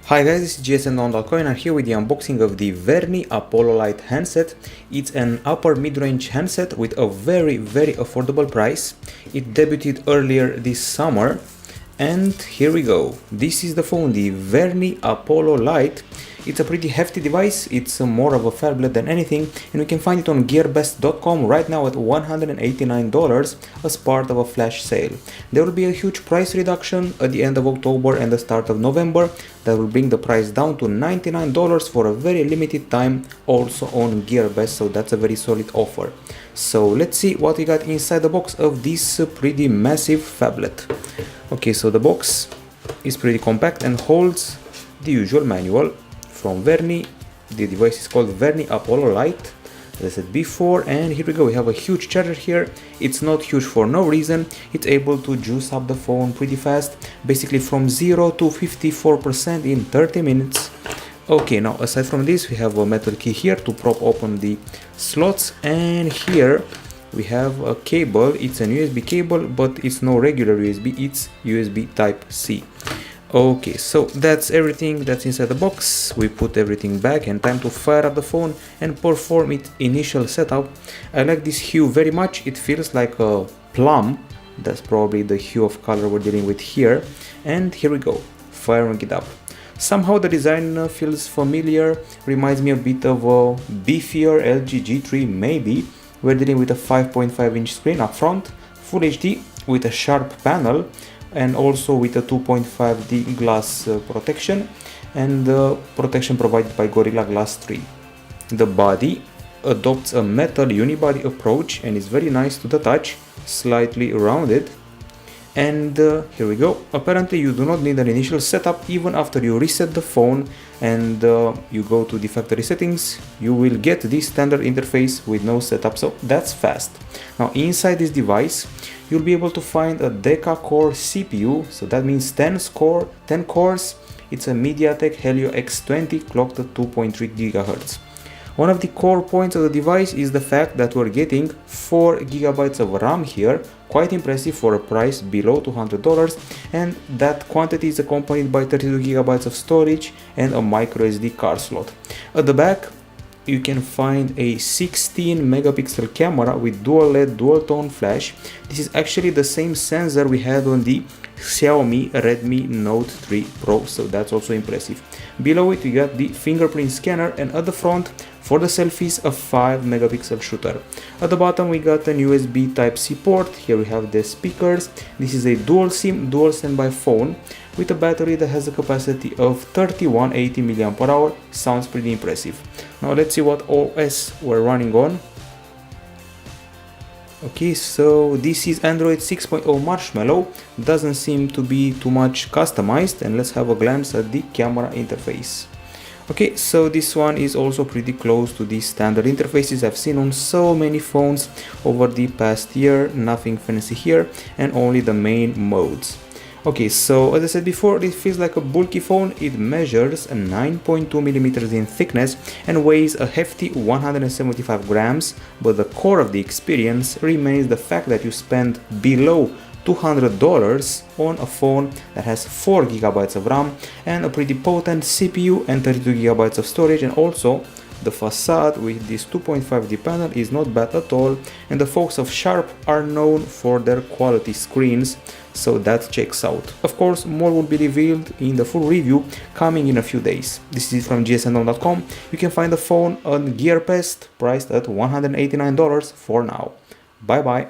Hi guys, this is GSM.com and I'm here with the unboxing of the Vernee Apollo Lite handset. It's an upper mid-range handset with a very affordable price. It debuted earlier this summer and here we go. This is the phone, the Vernee Apollo Lite. It's a pretty hefty device, it's more of a phablet than anything, and we can find it on gearbest.com right now at $189 as part of a flash sale. There will be a huge price reduction at the end of October and the start of November that will bring the price down to $99 for a very limited time, also on GearBest, so that's a very solid offer. So let's see what we got inside the box of this pretty massive phablet. Okay, so the box is pretty compact and holds the usual manual from Vernee. The device is called Vernee Apollo Lite, as I said before, and here we go. We have a huge charger here. It's not huge for no reason. It's able to juice up the phone pretty fast, basically from 0 to 54% in 30 minutes. Okay, now aside from this, we have a metal key here to prop open the slots, and here we have a cable. It's an USB cable, but it's no regular USB, it's USB Type-C. Okay, so that's everything that's inside the box. We put everything back and time to fire up the phone and perform its initial setup. I like this hue very much. It feels like a plum. That's probably the hue of color we're dealing with here. And here we go, firing it up. Somehow the design feels familiar, reminds me a bit of a beefier LG G3 maybe. We're dealing with a 5.5-inch screen up front, Full HD with a sharp panel, and also with a 2.5D glass protection, and protection provided by Gorilla Glass 3. The body adopts a metal unibody approach and is very nice to the touch, slightly rounded. And here we go. Apparently you do not need an initial setup. Even after you reset the phone and you go to the factory settings, you will get this standard interface with no setup, so that's fast. Now inside this device you'll be able to find a deca-core CPU, so that means 10 cores. It's a MediaTek Helio X20 clocked at 2.3 GHz. One of the core points of the device is the fact that we're getting 4 GB of RAM here, quite impressive for a price below $200, and that quantity is accompanied by 32 GB of storage and a microSD card slot. At the back you can find a 16 megapixel camera with dual LED dual tone flash. This is actually the same sensor we had on the Xiaomi Redmi Note 3 Pro, so that's also impressive. Below it we got the fingerprint scanner, and at the front for the selfies a 5 megapixel shooter. At the bottom we got an USB Type-C port. Here we have the speakers. This is a dual SIM dual standby phone with a battery that has a capacity of 3180 mAh. Sounds pretty impressive. Now let's see what OS we're running on. Okay, so this is Android 6.0 Marshmallow. Doesn't seem to be too much customized, and let's have a glance at the camera interface. Okay, so this one is also pretty close to the standard interfaces I've seen on so many phones over the past year. Nothing fancy here, and only the main modes. Okay, so as I said before, it feels like a bulky phone. It measures 9.2 mm in thickness and weighs a hefty 175 grams, but the core of the experience remains the fact that you spend below $200 on a phone that has 4 GB of RAM and a pretty potent CPU and 32 GB of storage, and also the facade with this 2.5D panel is not bad at all, and the folks of Sharp are known for their quality screens, so that checks out. Of course, more will be revealed in the full review coming in a few days. This is from GSM.com. You can find the phone on GearBest, priced at $189 for now. Bye bye.